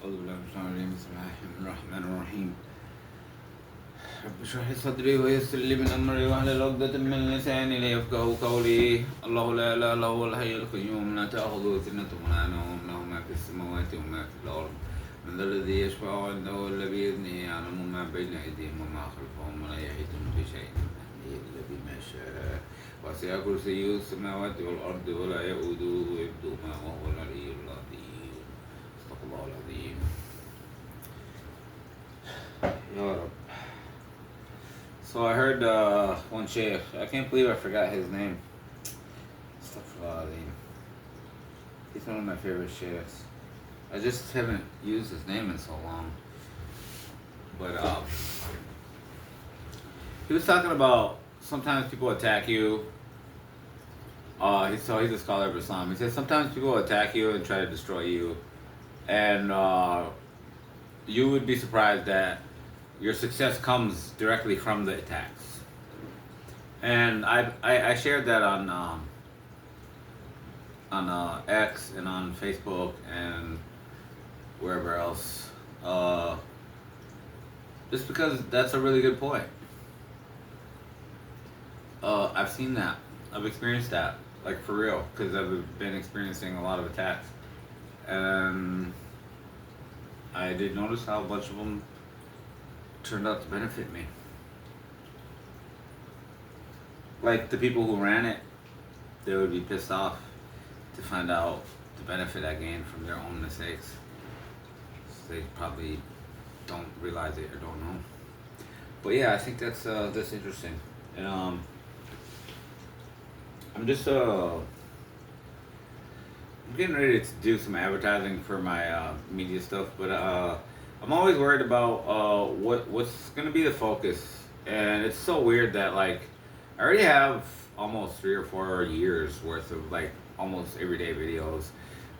أعوذ بالله من الشيطان الرجيم بسم الله الرحمن الرحيم رب اشرح لي صدري ويسر لي من أمري واحلل عقدة من لساني ليفقهوا قولي الله لا إله إلا هو الحي القيوم لا تأخذه سنة ولا نوم له ما في السماوات وما في الأرض من ذا الذي يشفع عنده إلا بإذنه يعلم ما بين أيديهم وما خلفهم ولا يحيطون بشيء من علمه إلا بما شاء وسع كرسيه السماوات والأرض ولا يؤوده حفظهما وهو العلي العظيم صدق الله العظيم يا رب. So I heard one sheikh, I can't believe I forgot his name. Astaghfirullah Azim. He's one of my favorite sheikhs. I just haven't used his name in so long. But he was talking about sometimes people attack you. He's a scholar of Islam. He says sometimes people attack you and try to destroy you. And you would be surprised that your success comes directly from the attacks. And I shared that on X and on Facebook and wherever else. Just because that's a really good point. I've seen that. I've experienced that, like for real, because I've been experiencing a lot of attacks, and I did notice how a bunch of them turned out to benefit me. Like the people who ran it, they would be pissed off to find out the benefit I gained from their own mistakes. So they probably don't realize it or don't know. But yeah, I think that's interesting. And I'm just I'm getting ready to do some advertising for my media stuff, but I'm always worried about what's gonna be the focus. And it's so weird that like I already have almost 3 or 4 years worth of like almost everyday videos,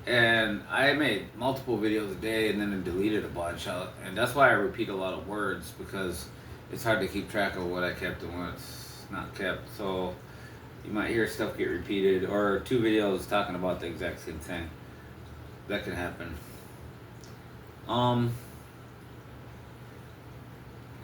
and I made multiple videos a day and then I deleted a bunch, and that's why I repeat a lot of words, because it's hard to keep track of what I kept and what's not kept. So you might hear stuff get repeated, or 2 videos talking about the exact same thing. That could happen.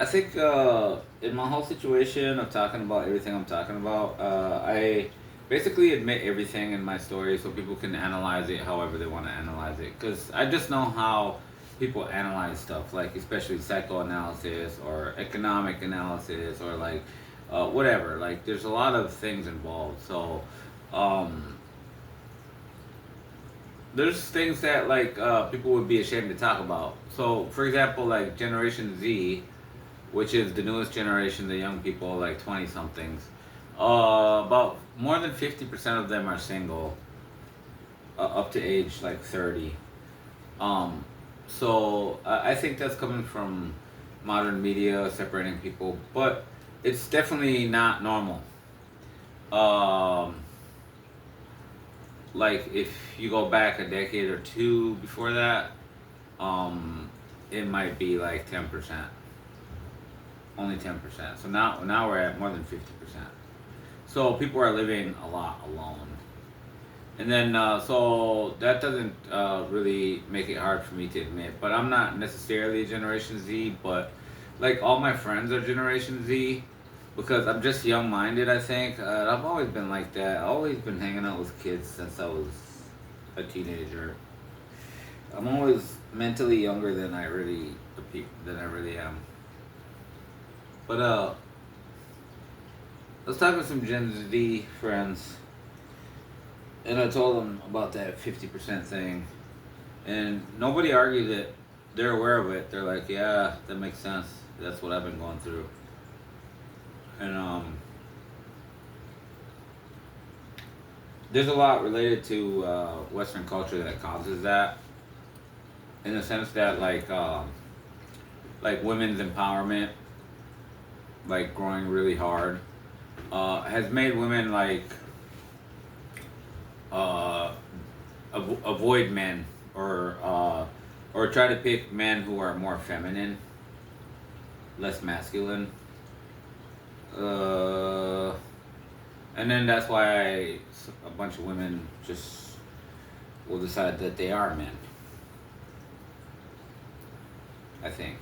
I think in my whole situation of talking about everything I'm talking about, I basically admit everything in my story so people can analyze it however they want to analyze it. Because I just know how people analyze stuff, like especially psychoanalysis or economic analysis or like whatever. Like there's a lot of things involved. So there's things that like people would be ashamed to talk about. So for example, like Generation Z, which is the newest generation, the young people, like 20 somethings. About more than 50% of them are single, up to age like 30. Um, so I think that's coming from modern media separating people, but it's definitely not normal. Um, like if you go back a decade or two before that, um, it might be like 10%, only 10%. So now we're at more than 50%. So people are living a lot alone. And then, so that doesn't really make it hard for me to admit. But I'm not necessarily Generation Z, but like all my friends are Generation Z because I'm just young minded, I think. I've always been like that. I've always been hanging out with kids since I was a teenager. I'm always mentally younger than I really am. But let's talk with some Gen Z friends, and I told them about that 50% thing, and nobody argued it. They're aware of it. They're like, yeah, that makes sense. That's what I've been going through. And there's a lot related to Western culture that causes that, in the sense that like women's empowerment, like growing really hard, has made women like uh, avoid men, or try to pick men who are more feminine, less masculine. Uh, and then that's why a bunch of women just will decide that they are men. I think.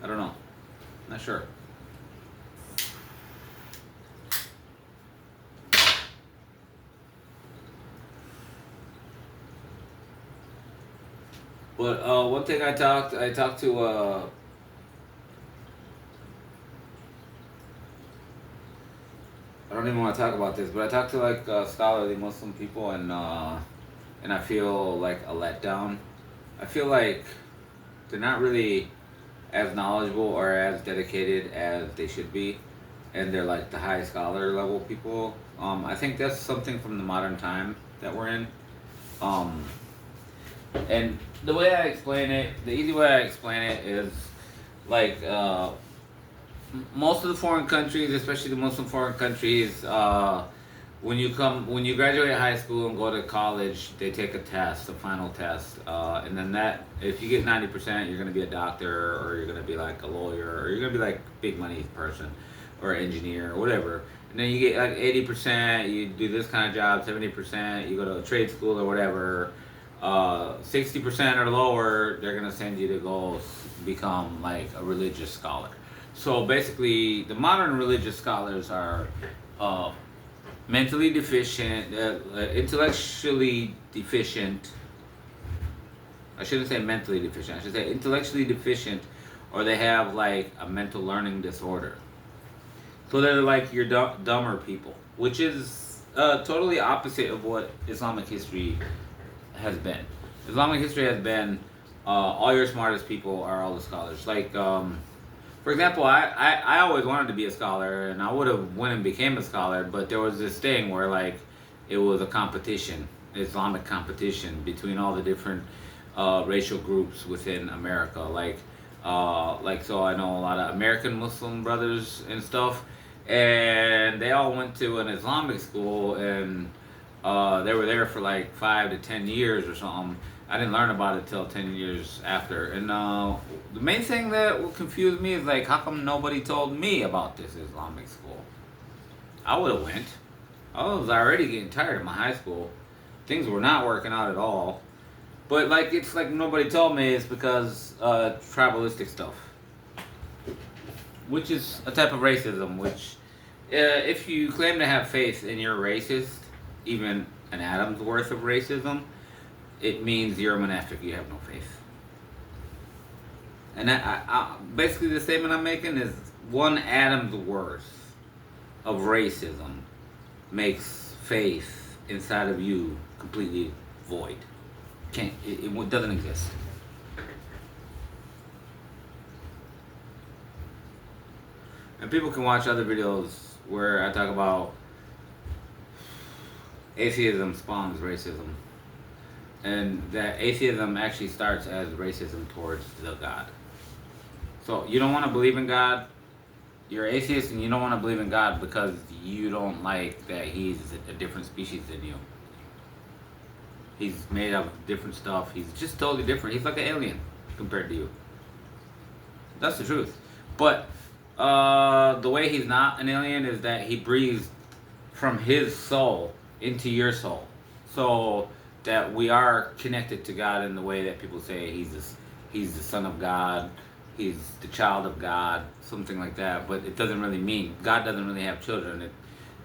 I don't know. Not sure. But one thing I talked to I don't even want to talk about this, but I talked to like scholarly Muslim people, and I feel like a letdown. I feel like they're not really as knowledgeable or as dedicated as they should be, and they're like the high scholar level people. I think that's something from the modern time that we're in. Um, and the way I explain it, the easy way I explain it is like most of the foreign countries, especially the Muslim foreign countries, when you graduate high school and go to college, they take a test, a final test, and then that if you get 90%, you're gonna be a doctor, or you're gonna be like a lawyer, or you're gonna be like big money person, or engineer, or whatever. And then you get like 80%, you do this kind of job, 70%, you go to a trade school or whatever. 60% or lower, they're gonna send you to go become like a religious scholar. So basically, the modern religious scholars are uh, mentally deficient, intellectually deficient. I shouldn't say mentally deficient. I should say intellectually deficient, or they have like a mental learning disorder. So they're like your dumber people, which is totally opposite of what Islamic history has been. Islamic history has been all your smartest people are all the scholars. Like, for example, I always wanted to be a scholar, and I would have went and became a scholar, but there was this thing where like it was a competition, Islamic competition between all the different racial groups within America. Like so I know a lot of American Muslim brothers and stuff, and they all went to an Islamic school, and they were there for like 5 to 10 years or something. I didn't learn about it till 10 years after. And the main thing that would confuse me is like, how come nobody told me about this Islamic school? I would have went. I was already getting tired of my high school. Things were not working out at all. But like, it's like nobody told me. It's because tribalistic stuff, which is a type of racism. Which, if you claim to have faith and you're racist, even an atom's worth of racism, it means you're a monastic. You have no faith. And basically the statement I'm making is one atom's worth of racism makes faith inside of you completely void. It doesn't exist. And people can watch other videos where I talk about atheism spawns racism, and that atheism actually starts as racism towards the God. So you don't want to believe in God. You're atheist and you don't want to believe in God because you don't like that he's a different species than you. He's made of different stuff. He's just totally different. He's like an alien compared to you. That's the truth. But the way he's not an alien is that he breathes from his soul into your soul, so that we are connected to God in the way that people say he's the son of God, he's the child of God, something like that. But it doesn't really mean God doesn't really have children.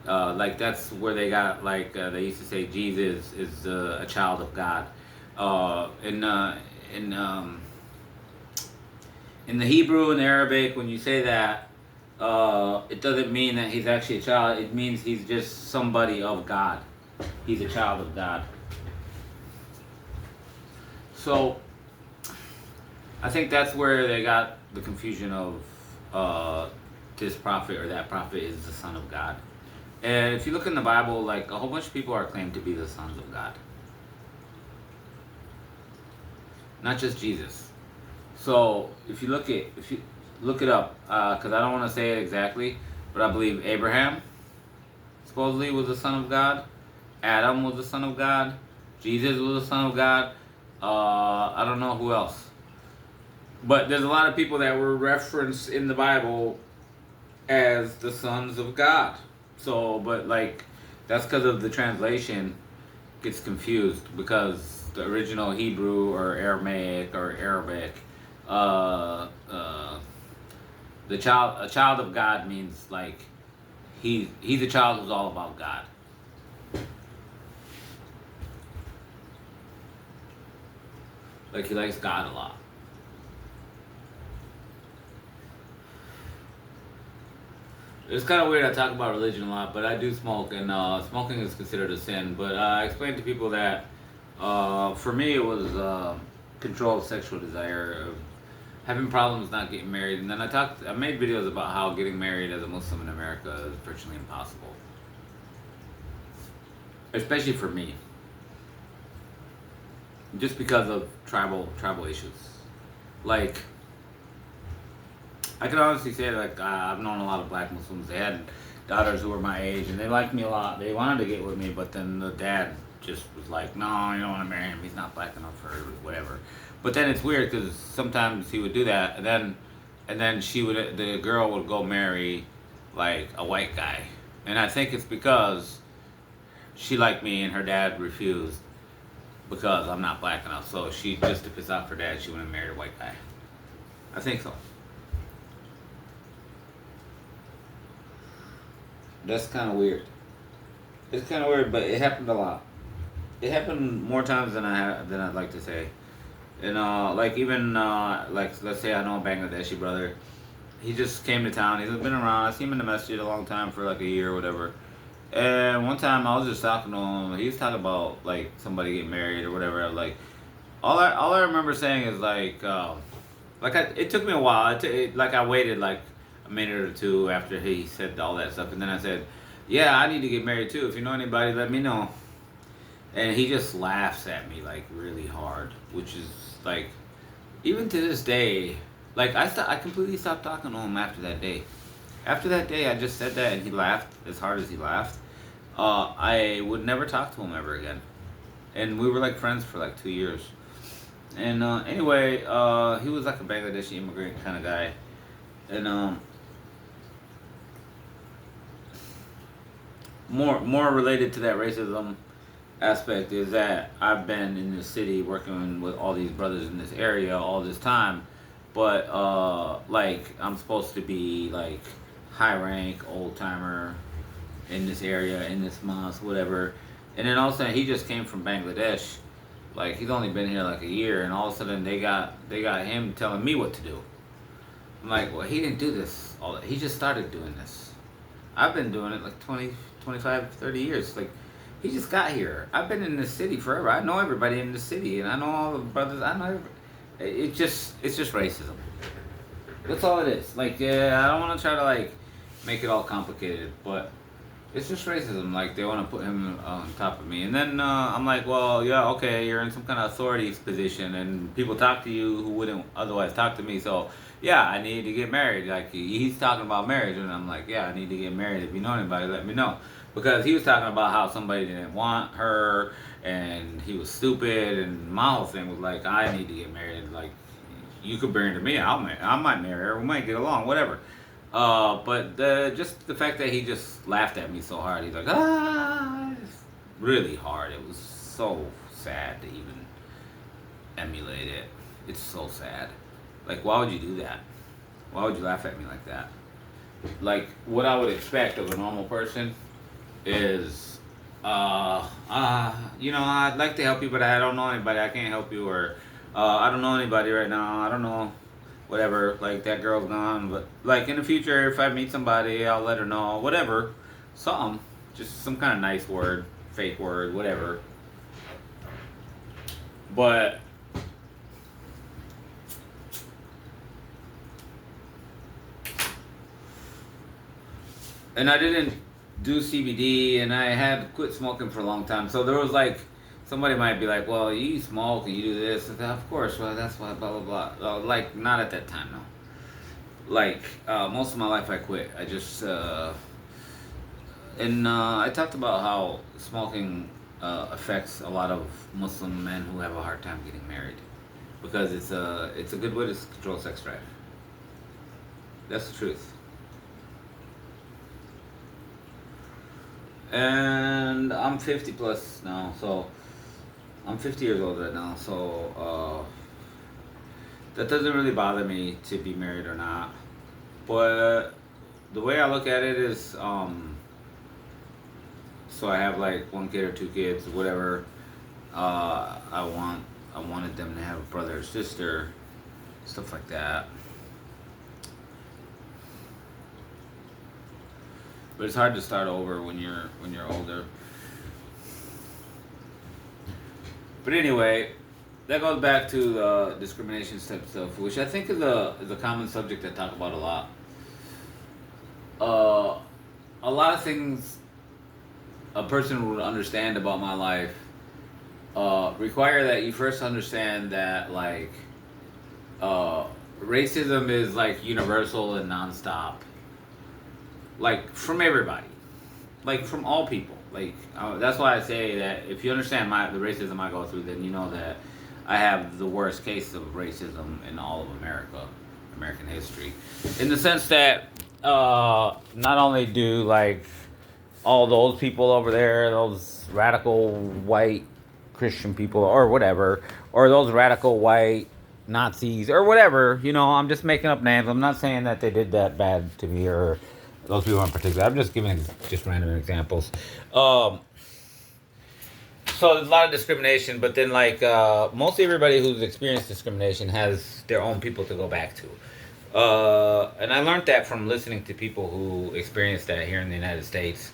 Like that's where they got like they used to say Jesus is a child of God. In the Hebrew and the Arabic, when you say that, it doesn't mean that he's actually a child. It means he's just somebody of God. He's a child of God. So, I think that's where they got the confusion of this prophet or that prophet is the son of God. And if you look in the Bible, like a whole bunch of people are claimed to be the sons of God. Not just Jesus. So if you look it up, because I don't want to say it exactly, but I believe Abraham supposedly was the son of God. Adam was the son of God. Jesus was the son of God. I don't know who else. But there's a lot of people that were referenced in the Bible as the sons of God. So, but like, that's because of the translation gets confused, because the original Hebrew or Aramaic or Arabic Uh, uh, a child of God means like he's a child who's all about God. Like he likes God a lot. It's kind of weird. I talk about religion a lot, but I do smoke, and smoking is considered a sin. But I explained to people that for me it was controlled sexual desire, having problems not getting married, and then I made videos about how getting married as a Muslim in America is virtually impossible, especially for me, just because of tribal issues. Like I can honestly say, like I've known a lot of black Muslims. They had daughters who were my age, and they liked me a lot. They wanted to get with me, but then the dad just was like, "No, you don't want to marry him. He's not black enough for whatever." But then it's weird because sometimes he would do that, and then the girl would go marry like a white guy, and I think it's because she liked me and her dad refused because I'm not black enough. So she just to piss off her dad, she went and married a white guy. I think so. That's kind of weird. It's kind of weird, but it happened a lot. It happened more times than I'd like to say. And like even like let's say I know a Bangladeshi brother. He just came to town. He's been around. I seen him in the masjid a long time for like a year or whatever. And one time I was just talking to him. He was talking about like somebody getting married or whatever. Like all I remember saying is like it took me a while. Like I waited like a minute or two after he said all that stuff, and then I said, "Yeah, I need to get married too. If you know anybody, let me know." And he just laughs at me like really hard, which is like even to this day, like I completely stopped talking to him after that day. After that day, I just said that, and he laughed as hard as he laughed. I would never talk to him ever again, and we were like friends for like 2 years. And anyway, he was like a Bangladeshi immigrant kind of guy, and more related to that racism aspect is that I've been in the city working with all these brothers in this area all this time, but like I'm supposed to be like high rank old timer in this area in this mosque whatever, and then all of a sudden he just came from Bangladesh, like he's only been here like a year, and all of a sudden they got him telling me what to do. I'm like, well, he didn't do this all that. He just started doing this. I've been doing it like 20, 25, 30 years. Like, he just got here. I've been in this city forever. I know everybody in the city, and I know all the brothers. I know everybody. It's just racism. That's all it is. Like, yeah, I don't want to try to like make it all complicated, but it's just racism. Like, they want to put him on top of me, and then I'm like, well, yeah, okay, you're in some kind of authority position, and people talk to you who wouldn't otherwise talk to me. So, yeah, I need to get married. Like, he's talking about marriage, and I'm like, yeah, I need to get married. If you know anybody, let me know, because he was talking about how somebody didn't want her, and he was stupid, and my whole thing was like, I need to get married. Like, you could bring her to me. I might marry her. We might get along. Whatever. But just the fact that he just laughed at me so hard, he's like, it's really hard. It was so sad to even emulate it. It's so sad. Like, why would you do that? Why would you laugh at me like that? Like, what I would expect of a normal person is, I'd like to help you, but I don't know anybody. I can't help you, or I don't know anybody right now. I don't know whatever, like that girl's gone, but like in the future, if I meet somebody, I'll let her know, whatever, something, just some kind of nice word, fake word, whatever. But and I didn't do CBD, and I had quit smoking for a long time, so there was like somebody might be like, well, you smoke and you do this, and of course, well, that's why, blah blah blah. Like, not at that time, no. Like most of my life I quit. I just and I talked about how smoking affects a lot of Muslim men who have a hard time getting married, because it's a good way to control sex drive. That's the truth. And I'm 50 plus now, so I'm 50 years old right now. So that doesn't really bother me to be married or not. But the way I look at it is, so I have like one kid or two kids, whatever. I wanted them to have a brother or sister, stuff like that. But it's hard to start over when you're older. But anyway, that goes back to the discrimination type stuff, which I think is a common subject I talk about a lot. Uh, a lot of things a person would understand about my life require that you first understand that like uh, racism is like universal and nonstop, like from everybody, like from all people. Like that's why I say that if you understand the racism I go through, then you know that I have the worst case of racism in all of America, American history, in the sense that not only do like all those people over there, those radical white Christian people or whatever, or those radical white Nazis or whatever, I'm just making up names. I'm not saying that they did that bad to me or those people in particular. I'm just giving just random examples. Um, so there's a lot of discrimination, but then like mostly everybody who's experienced discrimination has their own people to go back to. And I learned that from listening to people who experienced that here in the United States,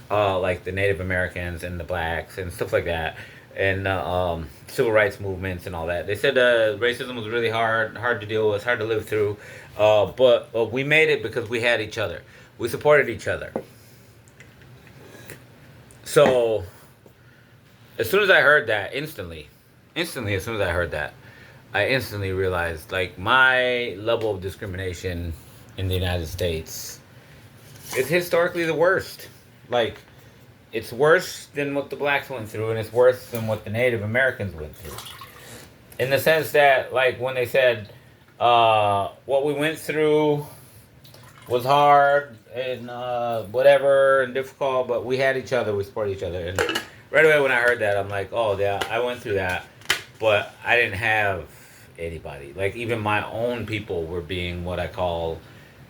like the Native Americans and the blacks and stuff like that, and civil rights movements and all that. They said racism was really hard to deal with, hard to live through, but we made it because we had each other. We supported each other. So as soon as I heard that, instantly, as soon as I heard that, I instantly realized like my level of discrimination in the United States is historically the worst. Like it's worse than what the blacks went through, and it's worse than what the Native Americans went through. In the sense that, like when they said what we went through was hard and whatever and difficult, but we had each other, we supported each other, and right away when I heard that, I'm like, oh yeah, I went through that, but I didn't have anybody. Like even my own people were being what I call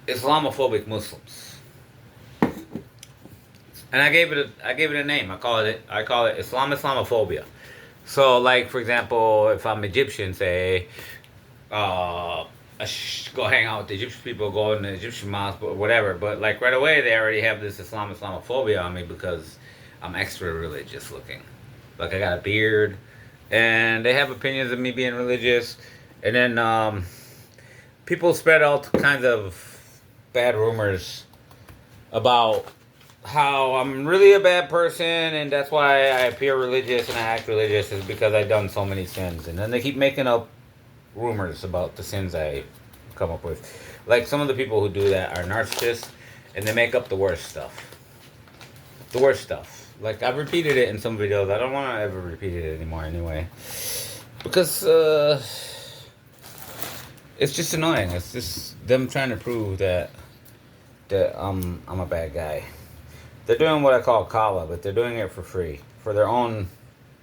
Islamophobic Muslims, and I gave it a name. I call it Islamophobia. So like for example, if I'm Egyptian, say, go hang out with the Egyptian people, go in the Egyptian mosque or whatever. But like right away, they already have this Islamophobia on me because I'm extra religious looking. Like I got a beard, and they have opinions of me being religious, and then people spread all kinds of bad rumors about how I'm really a bad person, and that's why I appear religious and I act religious is because I've done so many sins. And then they keep making up rumors about the sins I come up with. Like some of the people who do that are narcissists, and they make up the worst stuff. The worst stuff. Like I've repeated it in some videos. I don't want to ever repeat it anymore anyway, because it's just annoying. It's just them trying to prove that I'm a bad guy. They're doing what I call kala, but they're doing it for free, for their own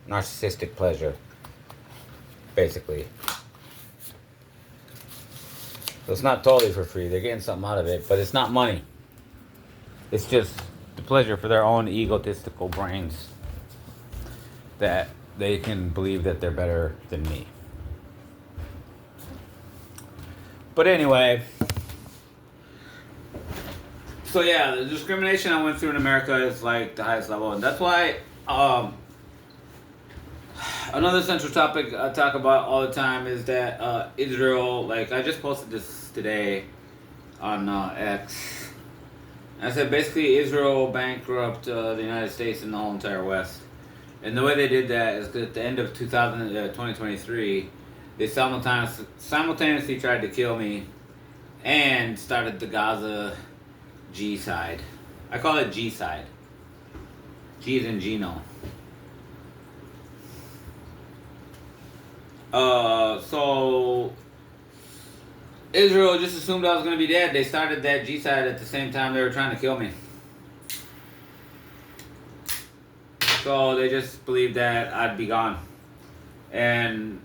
narcissistic pleasure, basically. So it's not totally for free. They're getting something out of it, but it's not money. It's just the pleasure for their own egotistical brains that they can believe that they're better than me. But anyway, so yeah, the discrimination I went through in America is like the highest level, and that's why another central topic I talk about all the time is that Israel, like I just posted this today on X. I said basically Israel bankrupt the United States and the whole entire West. And the way they did that is at the end of 2023, they simultaneously tried to kill me and started the Gaza G side. I call it G side. G is in Gino. So Israel just assumed I was going to be dead. They started that G side at the same time they were trying to kill me. So they just believed that I'd be gone. And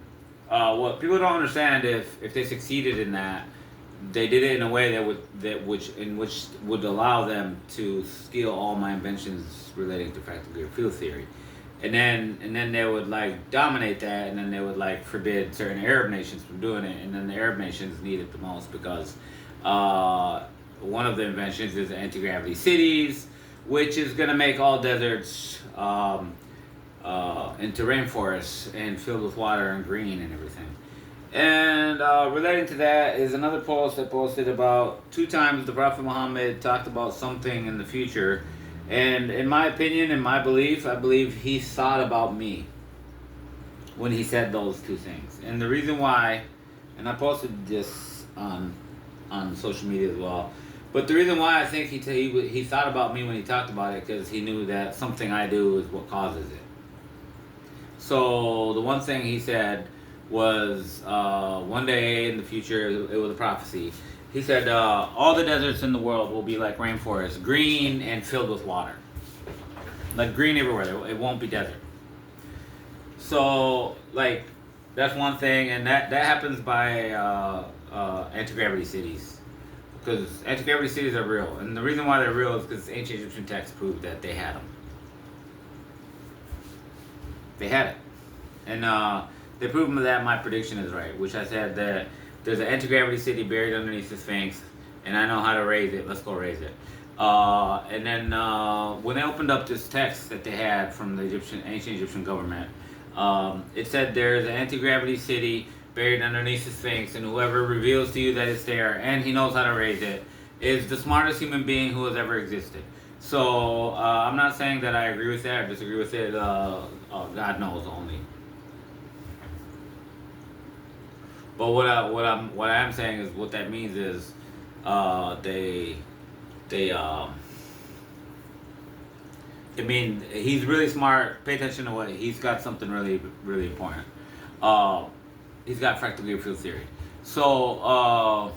what people don't understand, if they succeeded in that, they did it in a way which would allow them to steal all my inventions relating to practical field theory, and then they would like dominate that, and then they would like forbid certain Arab nations from doing it, and then the Arab nations need it the most because one of the inventions is anti-gravity cities, which is gonna make all deserts into rainforests and filled with water and green and everything. And relating to that is another post I posted about 2 times the Prophet Muhammad talked about something in the future. And in my opinion, in my belief, I believe he thought about me when he said those 2 things. And the reason why, and I posted this on social media as well, but the reason why I think he thought about me when he talked about it, because he knew that something I do is what causes it. So the one thing he said was one day in the future, it was a prophecy. He said all the deserts in the world will be like rainforests, green and filled with water. Like green everywhere, it won't be desert. So like that's one thing, and that happens by anti-gravity cities. Because anti-gravity cities are real, and the reason why they're real is because ancient Egyptian texts proved that they had them. They had it, and they proved that my prediction is right, which I said that there's an anti-gravity city buried underneath the Sphinx, and I know how to raise it. Let's go raise it. And then when they opened up this text that they had from the ancient Egyptian government, it said there's an anti-gravity city buried underneath the Sphinx, and whoever reveals to you that it's there and he knows how to raise it is the smartest human being who has ever existed. So I'm not saying that I agree with that or disagree with it. God knows only. But what I am saying is what that means is I mean, he's really smart. Pay attention to what he's got. Something really, really important. He's got practical field theory. So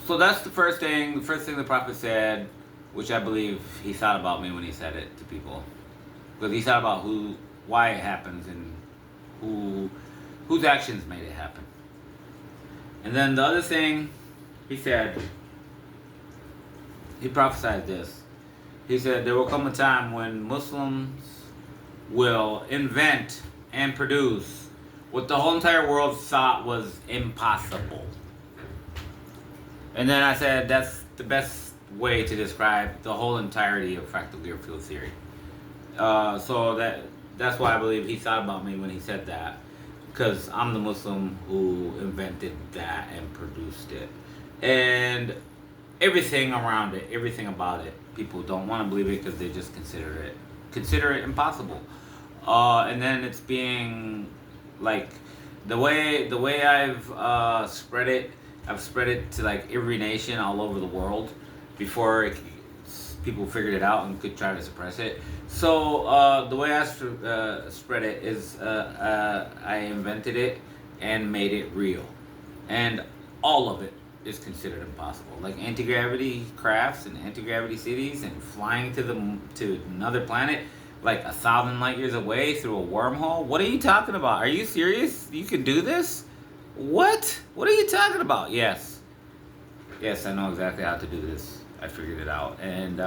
that's the first thing. The first thing the prophet said, which I believe he thought about me when he said it to people, because he thought about why it happens, and whose actions made it happen. And then the other thing he said, he prophesied this. He said there will come a time when Muslims will invent and produce what the whole entire world thought was impossible. And then I said that's the best way to describe the whole entirety of practical field theory. So that's why I believe he thought about me when he said that, because I'm the Muslim who invented that and produced it. And everything around it, everything about it, people don't want to believe it because they just consider it impossible. And then it's being like the way I've spread it to like every nation all over the world before people figured it out and could try to suppress it. So the way I spread it is I invented it and made it real, and all of it is considered impossible. Like anti-gravity crafts and anti-gravity cities and flying to another planet like 1,000 light years away through a wormhole. What are you talking about? Are you serious? You can do this? What? What are you talking about? Yes, I know exactly how to do this. I figured it out, and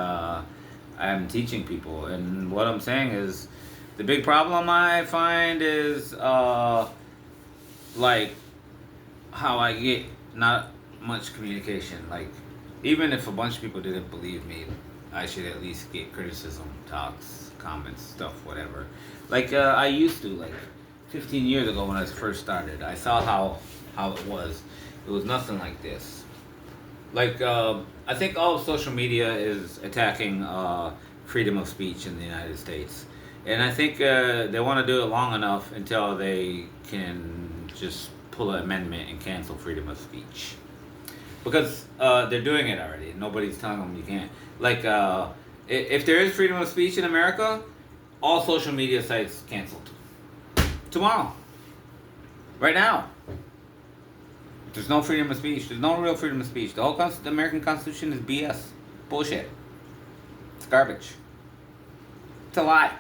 I'm teaching people. And what I'm saying is, the big problem I find is like how I get not much communication. Like, even if a bunch of people didn't believe me, I should at least get criticism, talks, comments, stuff, whatever. Like I used to, like 15 years ago when I first started. I saw how it was. It was nothing like this. Like I think all of social media is attacking freedom of speech in the United States, and I think they want to do it long enough until they can just pull an amendment and cancel freedom of speech, because they're doing it already. Nobody's telling them you can't. Like if there is freedom of speech in America, all social media sites canceled tomorrow, right now. There's no freedom of speech. There's no real freedom of speech. The whole the American Constitution is BS. Bullshit. It's garbage. It's a lie.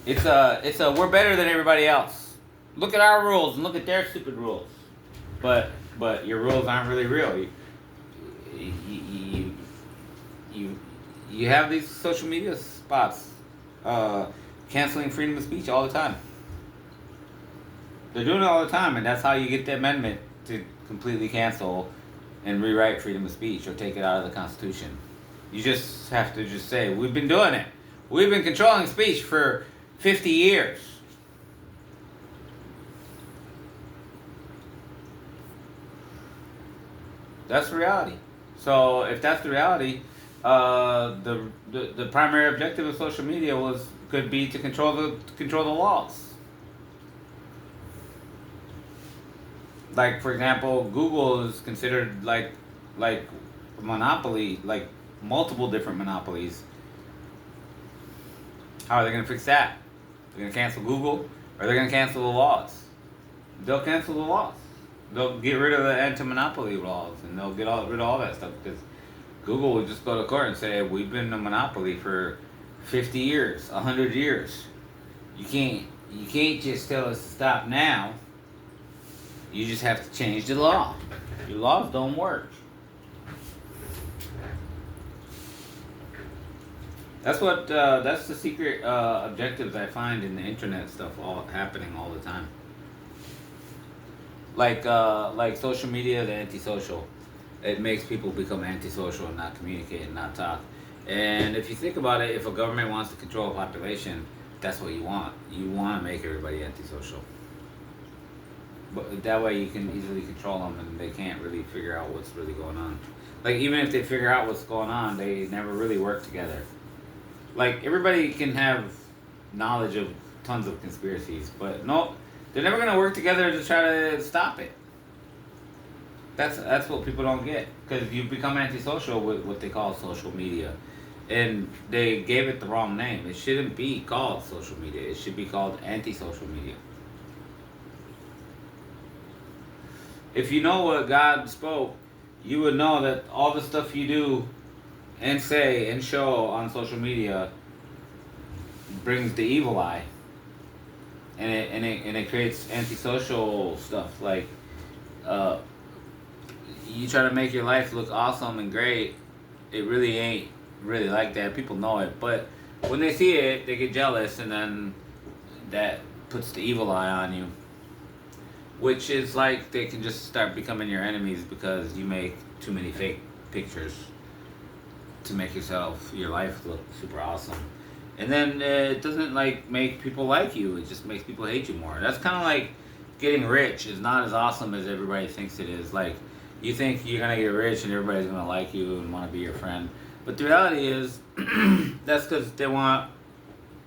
It's a we're better than everybody else. Look at our rules and look at their stupid rules. But your rules aren't really real. You you you, you have these social media spots uh, canceling freedom of speech all the time. They're doing it all the time, and that's how you get the amendment to completely cancel and rewrite freedom of speech or take it out of the Constitution. You just have to just say, we've been doing it. We've been controlling speech for 50 years. That's the reality. So if that's the reality, the primary objective of social media could be to control the laws. Like for example, Google is considered like a monopoly, like multiple different monopolies. How are they going to fix that? They're going to cancel Google, or they're going to cancel the laws. They'll cancel the laws. They'll get rid of the anti-monopoly laws, and they'll rid of all that stuff because Google would just go to court and say, "We've been a monopoly for 50 years, 100 years. You can't just tell us to stop now. You just have to change the law. Your laws don't work." That's the secret objectives I find in the internet stuff all happening all the time. Like social media, the antisocial. It makes people become antisocial and not communicate and not talk. And if you think about it, if a government wants to control a population, that's what you want. You want to make everybody antisocial. But that way you can easily control them and they can't really figure out what's really going on. Like even if they figure out what's going on, they never really work together. Like everybody can have knowledge of tons of conspiracies, but no, they're never gonna work together to try to stop it. That's what people don't get because you become antisocial with what they call social media, and they gave it the wrong name. It shouldn't be called social media. It should be called anti-social media. If you know what God spoke, you would know that all the stuff you do and say and show on social media brings the evil eye, and it creates antisocial stuff like you try to make your life look awesome and great. It really ain't really like that. People know it, but when they see it, they get jealous, and then that puts the evil eye on you, which is like they can just start becoming your enemies because you make too many fake pictures to make your life look super awesome. And then it doesn't like make people like you, it just makes people hate you more. That's kind of like getting rich is not as awesome as everybody thinks it is. Like you think you're gonna get rich and everybody's gonna like you and want to be your friend, but the reality is that's because they want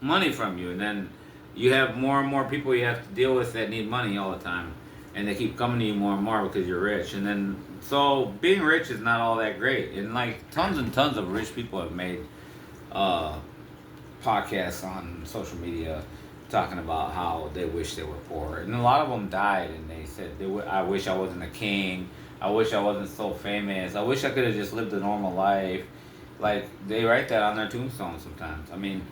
money from you, and then you have more and more people you have to deal with that need money all the time, and they keep coming to you more and more because you're rich. And then so being rich is not all that great, and like tons and tons of rich people have made podcasts on social media talking about how they wish they were poor, and a lot of them died and they said I wish I wasn't a king, I wish I wasn't so famous, I wish I could have just lived a normal life. Like they write that on their tombstone sometimes. I mean,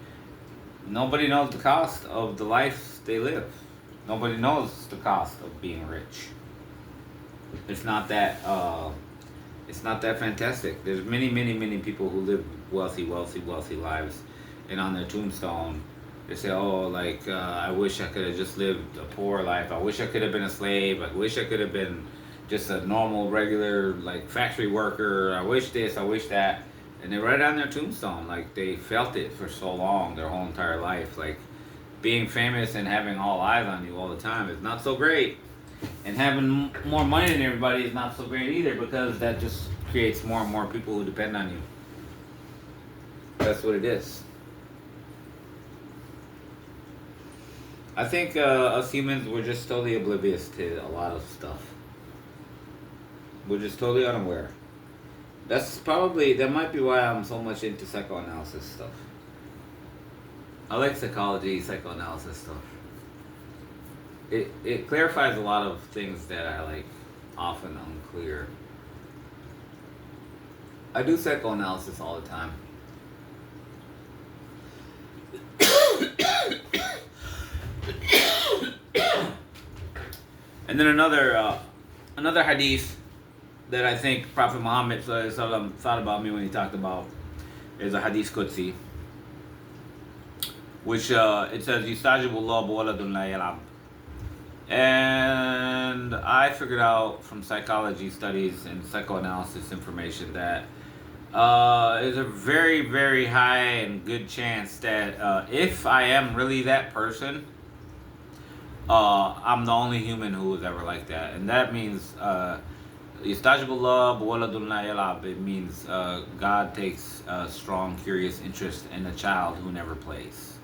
nobody knows the cost of the life they live. Nobody knows the cost of being rich. It's not that fantastic. There's many people who live wealthy lives, and on their tombstone they say, "Oh, like I wish I could have just lived a poor life. I wish I could have been a slave. I wish I could have been just a normal, regular like factory worker. I wish this. I wish that." And they write it on their tombstone like they felt it for so long, their whole entire life. Like being famous and having all eyes on you all the time is not so great. And having more money than everybody is not so great either, because that just creates more and more people who depend on you. That's what it is. I think us humans, we're just totally oblivious to a lot of stuff. We're just totally unaware. That might be why I'm so much into psychoanalysis stuff. I like psychology, psychoanalysis stuff. It clarifies a lot of things that are like often unclear. I do psychoanalysis all the time. And then another hadith that I think Prophet Muhammad thought about me when he talked about is a hadith Qudsi, which it says, "Yustajibullah waladun la yal'ab." And I figured out from psychology studies and psychoanalysis information that there's a very, very high and good chance that if I am really that person, I'm the only human who was ever like that. And that means Yustajibullah waladun la yal'ab. It means God takes a strong, curious interest in a child who never plays.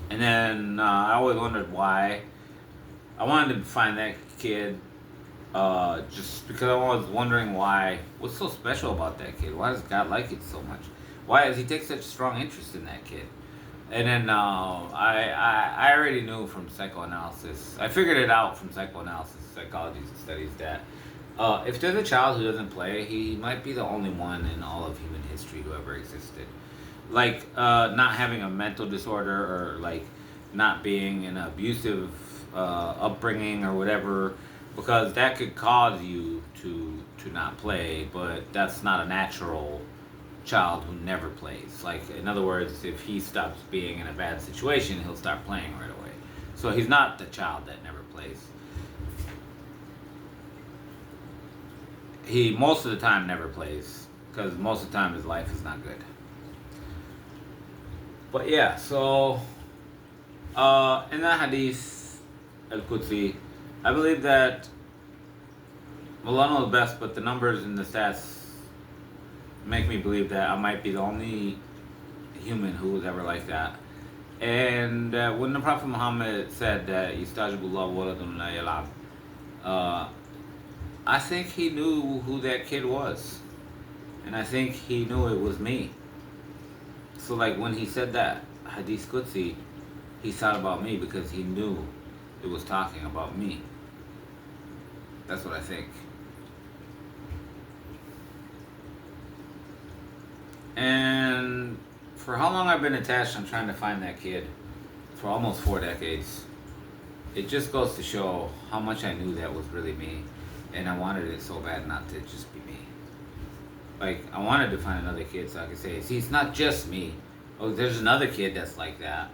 And then I always wondered why. I wanted to find that kid just because I was wondering why. What's so special about that kid? Why does God like it so much? Why does he take such strong interest in that kid? And then I already knew from psychoanalysis. I figured it out from psychoanalysis, psychology studies that if there's a child who doesn't play, he might be the only one in all of human history who ever existed. Like not having a mental disorder or like not being in an abusive upbringing or whatever, because that could cause you to not play, but that's not a natural child who never plays. Like, in other words, if he stops being in a bad situation, he'll start playing right away. So he's not the child that never plays. He most of the time never plays because most of the time his life is not good. But yeah, so in that hadith al-Qudsi, I believe that Allah knows best, but the numbers and the stats make me believe that I might be the only human who was ever like that. And when the Prophet Muhammad said that Yustajibullah waladun la yal'ab, I think he knew who that kid was. And I think he knew it was me. So like when he said that Hadith Qudsi, he thought about me because he knew it was talking about me. That's what I think. And for how long I've been attached, I'm trying to find that kid. For almost 4 decades. It just goes to show how much I knew that was really me. And I wanted it so bad not to just be me. Like, I wanted to find another kid so I could say, see, it's not just me. Oh, there's another kid that's like that.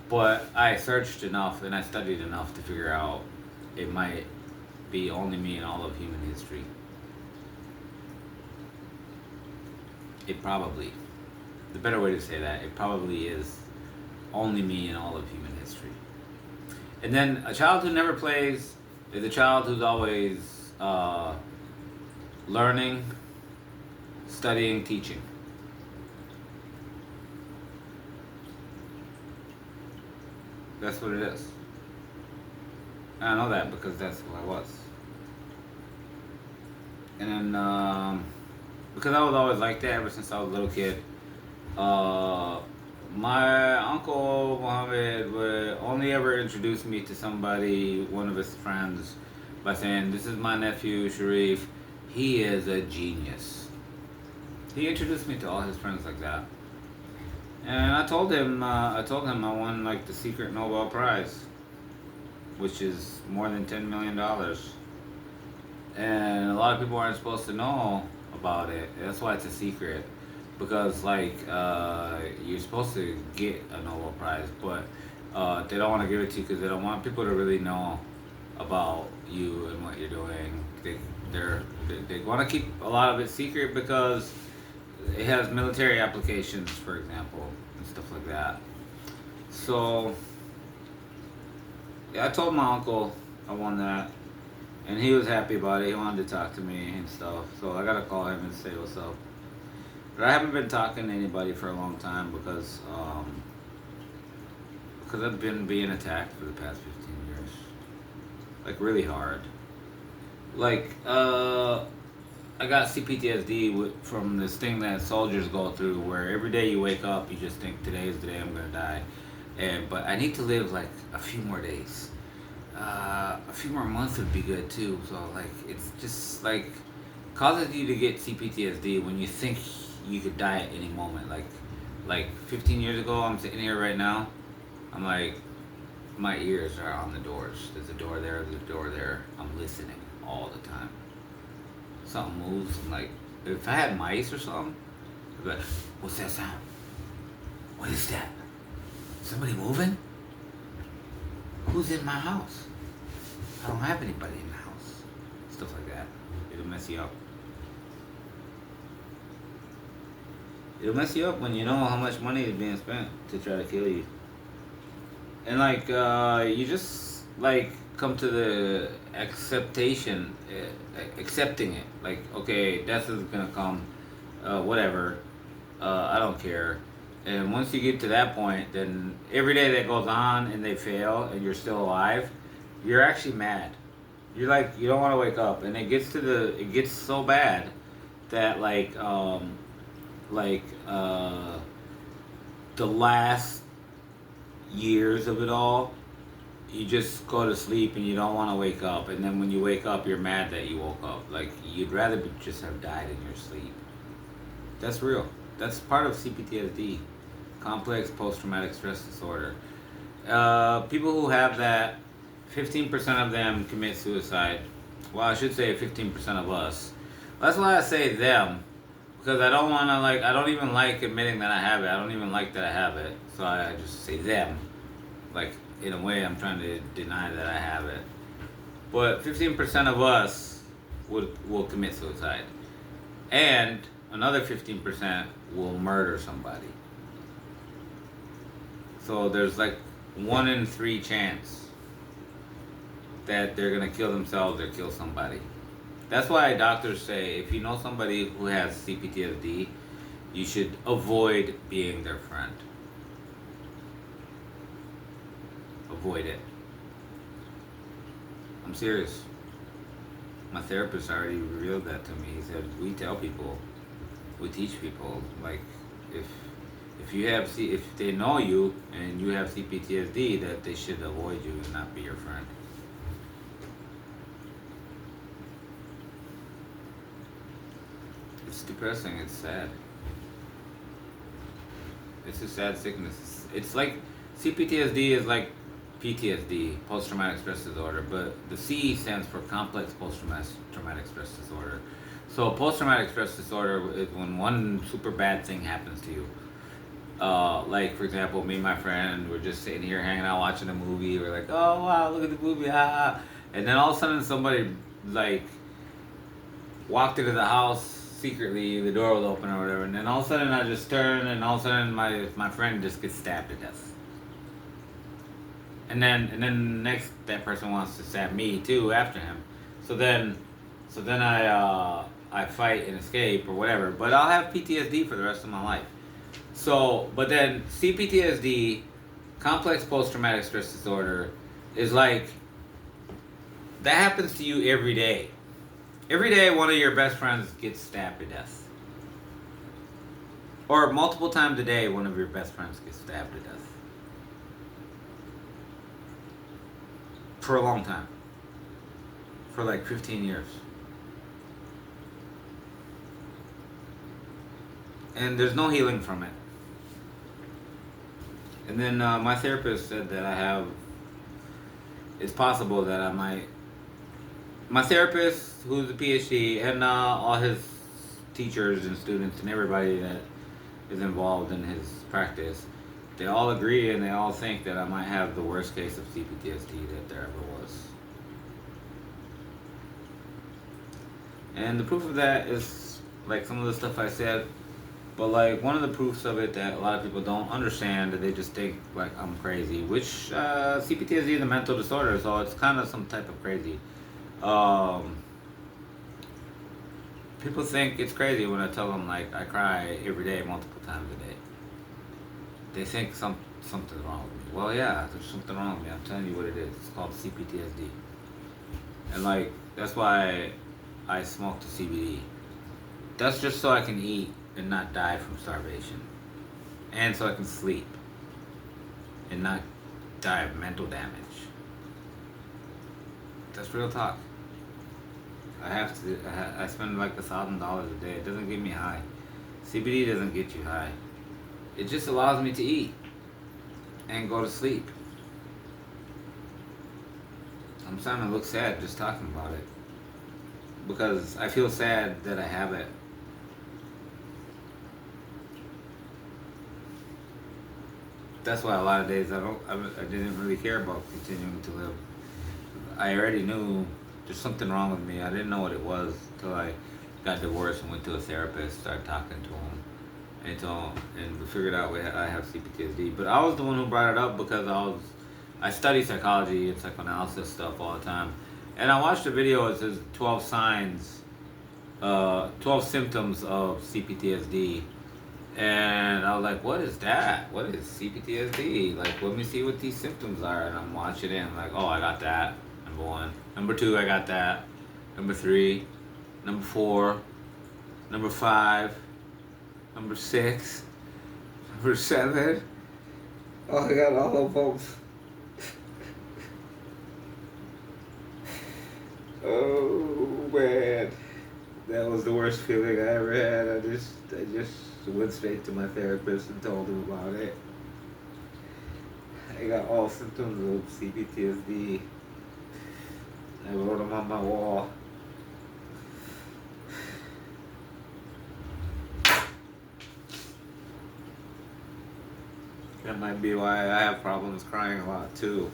But I searched enough and I studied enough to figure out it might be only me in all of human history. It probably, the better way to say that, it probably is only me in all of human history. And then a child who never plays is a child who's always learning, studying, teaching. That's what it is. And I know that because that's who I was. And then, because I was always like that ever since I was a little kid, my uncle Muhammad would only ever introduce me to somebody, one of his friends, by saying, "This is my nephew, Sharif. He is a genius." He introduced me to all his friends like that. And I told him I won like the secret Nobel Prize, which is more than $10 million. And a lot of people aren't supposed to know about it. That's why it's a secret. Because like you're supposed to get a Nobel Prize, but they don't want to give it to you because they don't want people to really know about you and what you're doing. They want to keep a lot of it secret because it has military applications, for example, and stuff like that. So yeah, I told my uncle I won that, and he was happy about it. He wanted to talk to me and stuff, so I gotta call him and say what's up. But I haven't been talking to anybody for a long time because I've been being attacked for the past 15 years, like really hard. Like I got CPTSD from this thing that soldiers go through, where every day you wake up, you just think today is the day I'm gonna die, but I need to live like a few more days. A few more months would be good too. So like it's just like causes you to get CPTSD when you think you could die at any moment. Like 15 years ago, I'm sitting here right now. I'm like, my ears are on the doors. There's a door there, there's a door there. I'm listening all the time. Something moves, I'm like, if I had mice or something, I'd be like, what's that sound? What is that? Somebody moving? Who's in my house? I don't have anybody in the house. Stuff like that. It'll mess you up. It'll mess you up when you know how much money is being spent to try to kill you. And like, you just like come to the accepting it. Like, okay, death is gonna come, whatever. I don't care. And once you get to that point, then every day that goes on and they fail and you're still alive, you're actually mad. You're like, you don't want to wake up, and it gets so bad that like the last years of it all, you just go to sleep and you don't want to wake up, and then when you wake up, you're mad that you woke up. Like, you'd rather just have died in your sleep. That's real. That's part of CPTSD, complex post-traumatic stress disorder. People who have that, 15% of them commit suicide. Well, I should say 15% of us. That's why I say them, because I don't want to, like, I don't even like admitting that I have it. I don't even like that I have it. So I just say them. Like, in a way, I'm trying to deny that I have it. But 15% of us will commit suicide. And another 15% will murder somebody. So there's like 1 in 3 chance that they're gonna kill themselves or kill somebody. That's why doctors say if you know somebody who has CPTSD, you should avoid being their friend. Avoid it. I'm serious. My therapist already revealed that to me. He said, we tell people, we teach people, like, if they know you and you have CPTSD, that they should avoid you and not be your friend. It's depressing. It's sad. It's a sad sickness. It's like CPTSD is like PTSD, post-traumatic stress disorder, but the C stands for complex post-traumatic stress disorder. So post-traumatic stress disorder is when one super bad thing happens to you. Like, for example, me and my friend, we're just sitting here hanging out watching a movie. We're like, oh wow, look at the movie, ah. And then all of a sudden somebody like walked into the house secretly, the door was open or whatever, and then all of a sudden I just turn, and all of a sudden my friend just gets stabbed to death. And then next that person wants to stab me too after him. So then I fight and escape or whatever. But I'll have PTSD for the rest of my life. So, but then CPTSD, complex post-traumatic stress disorder, is like, that happens to you every day. Every day one of your best friends gets stabbed to death. Or multiple times a day one of your best friends gets stabbed to death. For a long time. For like 15 years. And there's no healing from it. And then my therapist said that it's possible that I might. My therapist, who's a PhD, and all his teachers and students and everybody that is involved in his practice, they all agree and they all think that I might have the worst case of CPTSD that there ever was. And the proof of that is like some of the stuff I said, but like one of the proofs of it that a lot of people don't understand, that they just think like I'm crazy, which CPTSD is a mental disorder, so it's kind of some type of crazy. People think it's crazy when I tell them like I cry every day, multiple times a day. They think something's wrong with me. Well, yeah, there's something wrong with me. I'm telling you what it is. It's called CPTSD. And like, that's why I smoke the CBD. That's just so I can eat and not die from starvation. And so I can sleep and not die of mental damage. That's real talk. I spend like $1,000 a day. It doesn't get me high. CBD doesn't get you high. It just allows me to eat and go to sleep. I'm starting to look sad just talking about it. Because I feel sad that I have it. That's why a lot of days I didn't really care about continuing to live. I already knew there's something wrong with me. I didn't know what it was until I got divorced and went to a therapist, started talking to him, and we figured out I have CPTSD. But I was the one who brought it up because I study psychology and psychoanalysis stuff all the time, and I watched a video. It says 12 signs, 12 symptoms of CPTSD. And I was like, what is that? What is CPTSD? Like, let me see what these symptoms are. And I'm watching it and I'm like, oh, I got that. Number 1. Number 2, I got that. Number 3. Number 4. Number 5. Number 6. Number 7. Oh, I got all of them. Oh, man. That was the worst feeling I ever had. I just went straight to my therapist and told him about it. I got all symptoms of CPTSD. I wrote them on my wall. That might be why I have problems crying a lot too.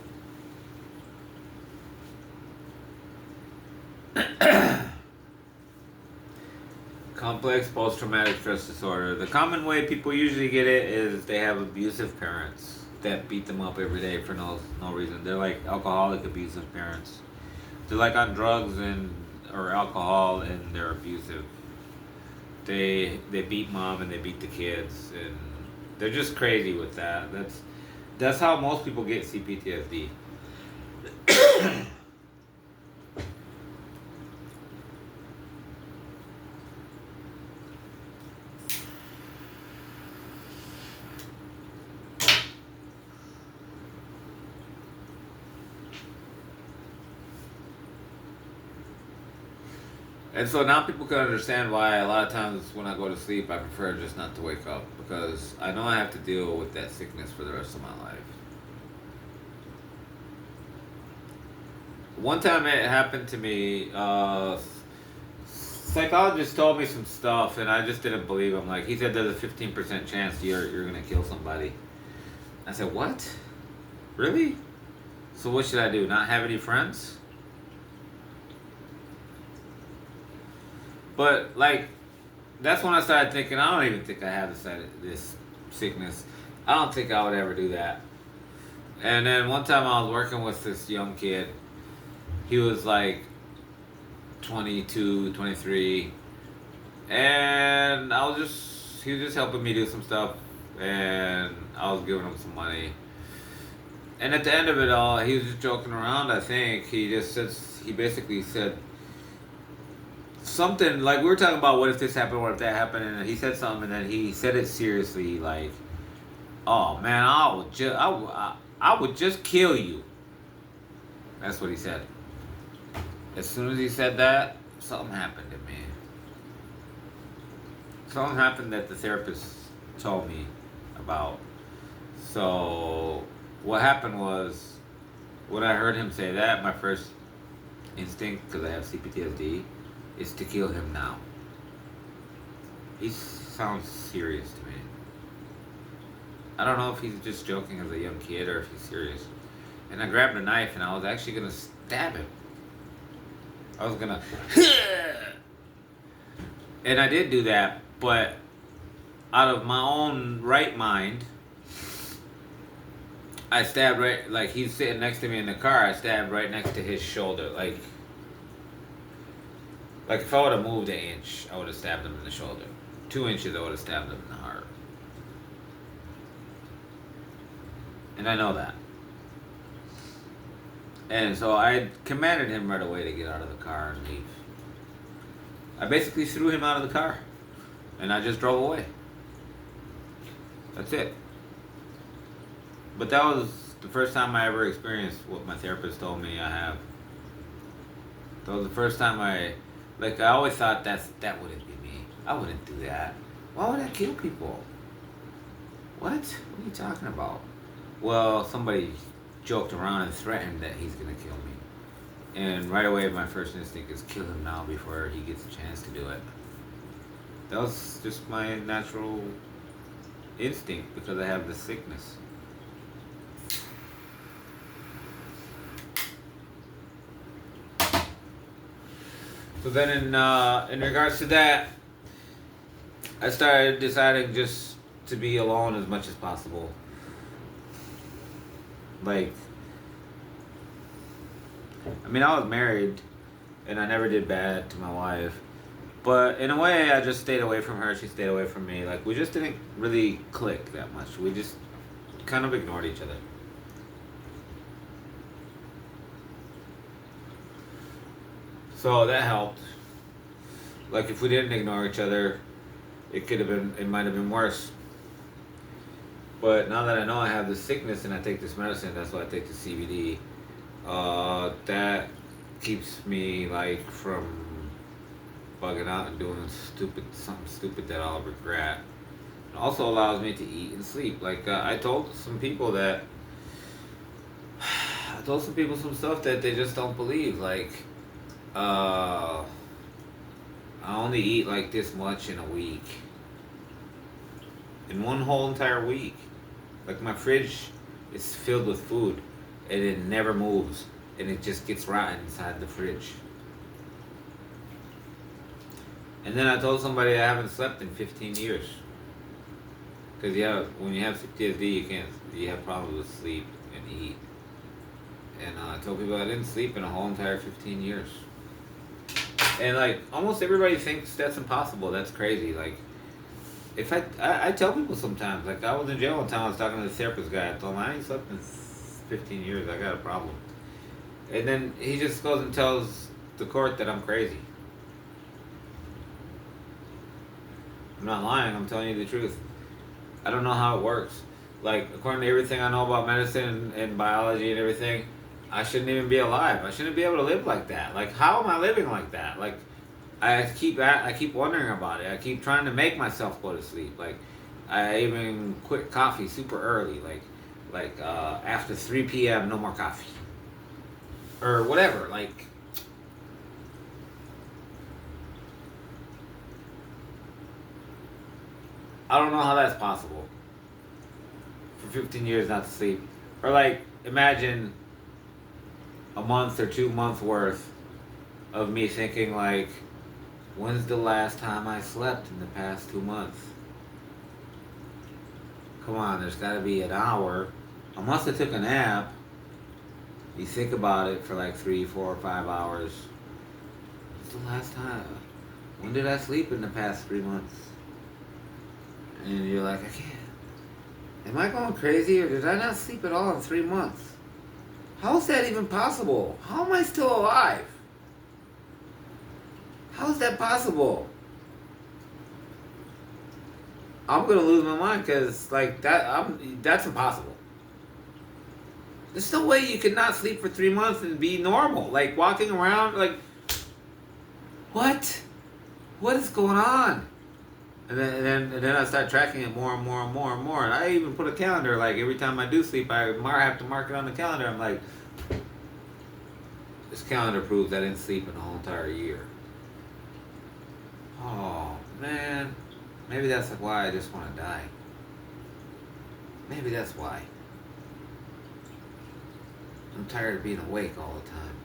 Complex post-traumatic stress disorder. The common way people usually get it is they have abusive parents that beat them up every day for no reason. They're like alcoholic abusive parents. They're like on drugs or alcohol and they're abusive. They beat mom and they beat the kids and they're just crazy with that. That's how most people get CPTSD. And so now people can understand why a lot of times when I go to sleep, I prefer just not to wake up because I know I have to deal with that sickness for the rest of my life. One time it happened to me, psychologist told me some stuff and I just didn't believe him. Like he said there's a 15% chance you're gonna kill somebody. I said, what? Really? So what should I do? Not have any friends? But like, that's when I started thinking, I don't even think I have this sickness. I don't think I would ever do that. And then one time I was working with this young kid. He was like 22, 23. And he was just helping me do some stuff. And I was giving him some money. And at the end of it all, he was just joking around, I think. He basically said, something like we were talking about what if this happened, what if that happened, and he said something, and then he said it seriously, like, "Oh man, I would just kill you." That's what he said. As soon as he said that, something happened to me. Something happened that the therapist told me about. So what happened was, when I heard him say that, my first instinct, because I have CPTSD, is to kill him now. He sounds serious to me. I don't know if he's just joking as a young kid or if he's serious. And I grabbed a knife and I was actually gonna stab him. I was gonna and I did do that, but out of my own right mind, I stabbed right, like he's sitting next to me in the car, I stabbed right next to his shoulder, like if I would have moved an inch, I would have stabbed him in the shoulder. 2 inches, I would have stabbed him in the heart. And I know that. And so I commanded him right away to get out of the car and leave. I basically threw him out of the car. And I just drove away. That's it. But that was the first time I ever experienced what my therapist told me I have. That was the first time I always thought that wouldn't be me. I wouldn't do that. Why would I kill people? What? What are you talking about? Well, somebody joked around and threatened that he's gonna kill me. And right away, my first instinct is kill him now before he gets a chance to do it. That was just my natural instinct because I have the sickness. So then, in regards to that, I started deciding just to be alone as much as possible. Like, I mean, I was married, and I never did bad to my wife. But in a way, I just stayed away from her. She stayed away from me. Like, we just didn't really click that much. We just kind of ignored each other. So that helped. Like, if we didn't ignore each other, it might have been worse. But now that I know I have this sickness and I take this medicine, that's why I take the CBD. That keeps me like from bugging out and doing something stupid that I'll regret. It also allows me to eat and sleep. Like I told some people some stuff that they just don't believe. Like, I only eat like this much in a week. In one whole entire week. Like my fridge is filled with food and it never moves and it just gets rotten inside the fridge. And then I told somebody I haven't slept in 15 years. Because when you have PTSD, you have problems with sleep and eat. And I told people I didn't sleep in a whole entire 15 years. And like almost everybody thinks that's impossible. That's crazy. Like, if I tell people sometimes, like I was in jail one time, I was talking to the therapist guy, I told him I ain't slept in 15 years, I got a problem. And then he just goes and tells the court that I'm crazy. I'm not lying, I'm telling you the truth. I don't know how it works. Like, according to everything I know about medicine and biology and everything, I shouldn't even be alive. I shouldn't be able to live like that. Like, how am I living like that? Like, I keep wondering about it. I keep trying to make myself go to sleep. Like, I even quit coffee super early. Like after 3 p.m., no more coffee, or whatever. Like, I don't know how that's possible. For 15 years not to sleep, or like imagine a month or 2 months worth of me thinking like, when's the last time I slept in the past 2 months? Come on, there's got to be an hour. I must have took a nap. You think about it for like 3, 4, 5 hours. When's the last time? When did I sleep in the past 3 months? And you're like, I can't. Am I going crazy or did I not sleep at all in 3 months? How is that even possible? How am I still alive? How is that possible? I'm gonna lose my mind because like that's impossible. There's no way you could not sleep for 3 months and be normal. Like walking around like, what? What is going on? And then I start tracking it more and more and more and more. And I even put a calendar. Like every time I do sleep, I have to mark it on the calendar. I'm like, this calendar proves I didn't sleep in a whole entire year. Oh, man. Maybe that's why I just want to die. Maybe that's why. I'm tired of being awake all the time.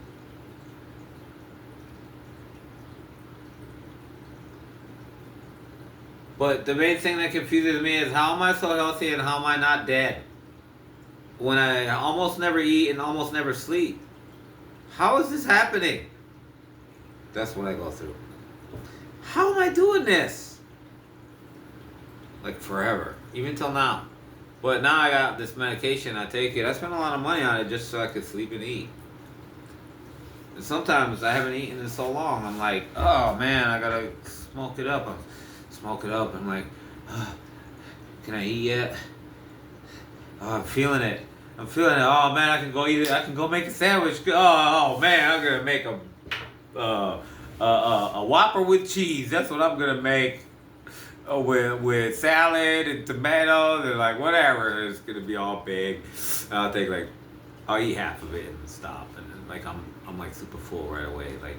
But the main thing that confuses me is how am I so healthy and how am I not dead? When I almost never eat and almost never sleep. How is this happening? That's what I go through. How am I doing this? Like forever, even till now. But now I got this medication, I take it. I spend a lot of money on it just so I could sleep and eat. And sometimes I haven't eaten in so long, I'm like, oh man, I gotta smoke it up. I'm like, can I eat yet? Oh, I'm feeling it. Oh man, I can go eat it. I can go make a sandwich. Oh man, I'm gonna make a Whopper with cheese. That's what I'm gonna make. With salad and tomatoes and like whatever. It's gonna be all big. I'll eat half of it and stop. And then like I'm I'm like super full right away. Like,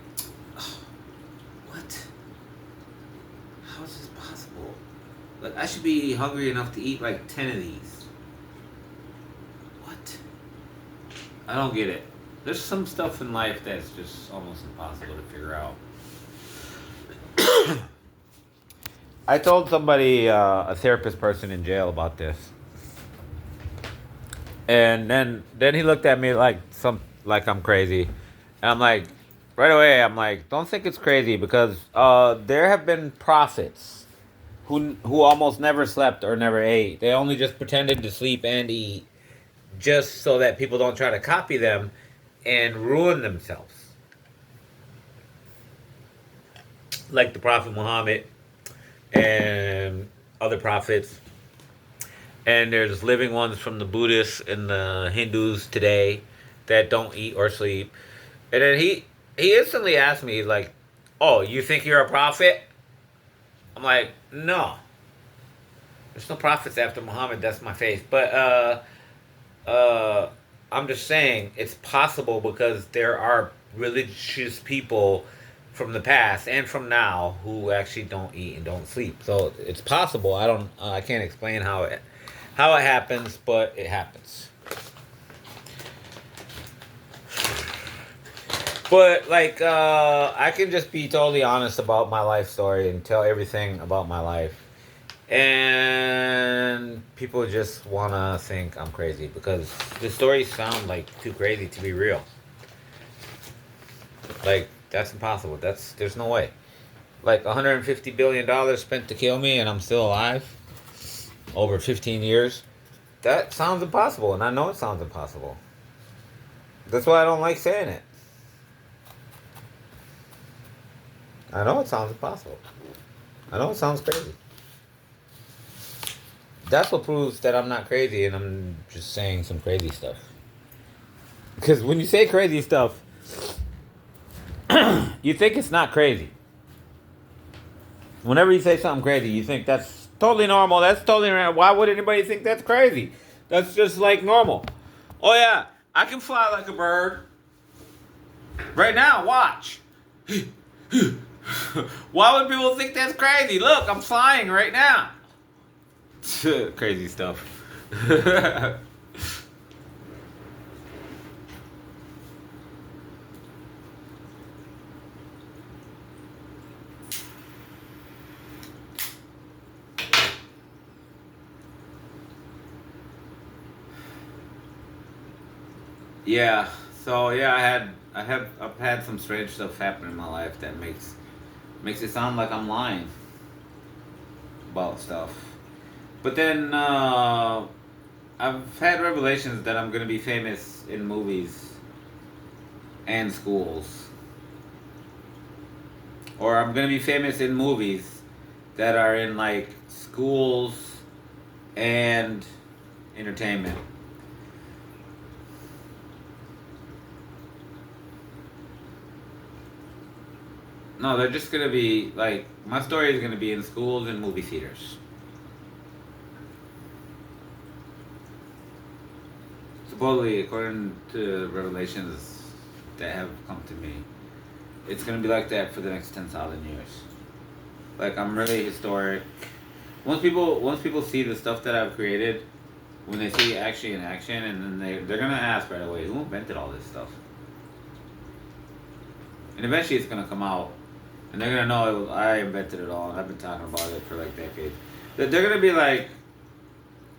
what? How is this possible? Like, I should be hungry enough to eat like 10 of these. What? I don't get it. There's some stuff in life that's just almost impossible to figure out. I told somebody, a therapist person in jail, about this, and then he looked at me like I'm crazy, and I'm like, right away, I'm like, don't think it's crazy because there have been prophets who almost never slept or never ate. They only just pretended to sleep and eat, just so that people don't try to copy them and ruin themselves. Like the Prophet Muhammad and other prophets. And there's living ones from the Buddhists and the Hindus today that don't eat or sleep. And then he instantly asked me, like, "Oh, you think you're a prophet?" I'm like, "No. There's no prophets after Muhammad. That's my faith." But I'm just saying it's possible because there are religious people from the past and from now who actually don't eat and don't sleep. So it's possible. I can't explain how it happens, but it happens. But like, I can just be totally honest about my life story and tell everything about my life, and people just wanna think I'm crazy because the stories sound like too crazy to be real. Like, that's impossible. There's no way. Like $150 billion spent to kill me, and I'm still alive over 15 years. That sounds impossible, and I know it sounds impossible. That's why I don't like saying it. I know it sounds impossible. I know it sounds crazy. That's what proves that I'm not crazy and I'm just saying some crazy stuff. Because when you say crazy stuff, you think it's not crazy. Whenever you say something crazy, you think that's totally normal. That's totally normal. Why would anybody think that's crazy? That's just like normal. Oh yeah, I can fly like a bird. Right now, watch. Why would people think that's crazy? Look, I'm flying right now. Crazy stuff. Yeah. So yeah, I've had some strange stuff happen in my life that makes it sound like I'm lying about stuff. But then I've had revelations that I'm gonna be famous in movies and schools, or I'm gonna be famous in movies that are in like schools and entertainment. No, they're just gonna be like my story is gonna be in schools and movie theaters. Supposedly, according to revelations that have come to me, it's gonna be like that for the next 10,000 years. Like I'm really historic. Once people see the stuff that I've created, when they see it actually in action, and then they're gonna ask right away, who invented all this stuff? And eventually, it's gonna come out, and they're gonna know I invented it all, and I've been talking about it for like decades. They're gonna be like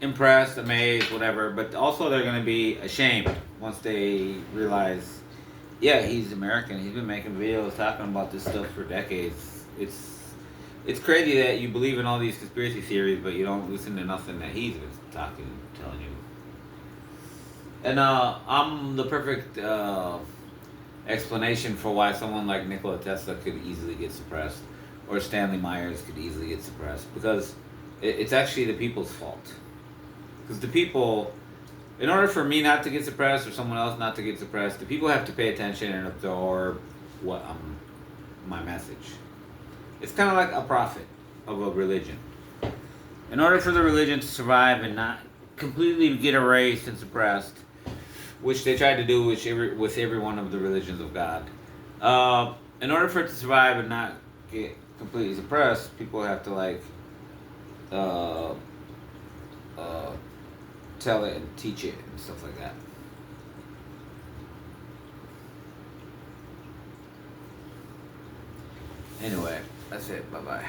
impressed, amazed, whatever, but also they're gonna be ashamed once they realize, yeah, he's American. He's been making videos talking about this stuff for decades. It's crazy that you believe in all these conspiracy theories, but you don't listen to nothing that he's been telling you. And I'm the perfect explanation for why someone like Nikola Tesla could easily get suppressed, or Stanley Myers could easily get suppressed, because it's actually the people's fault. Because the people, in order for me not to get suppressed or someone else not to get suppressed, the people have to pay attention and absorb what my message. It's kind of like a prophet of a religion. In order for the religion to survive and not completely get erased and suppressed, which they tried to do with every one of the religions of God. In order for it to survive and not get completely suppressed, people have to like uh, uh, tell it and teach it and stuff like that. Anyway, that's it. Bye bye.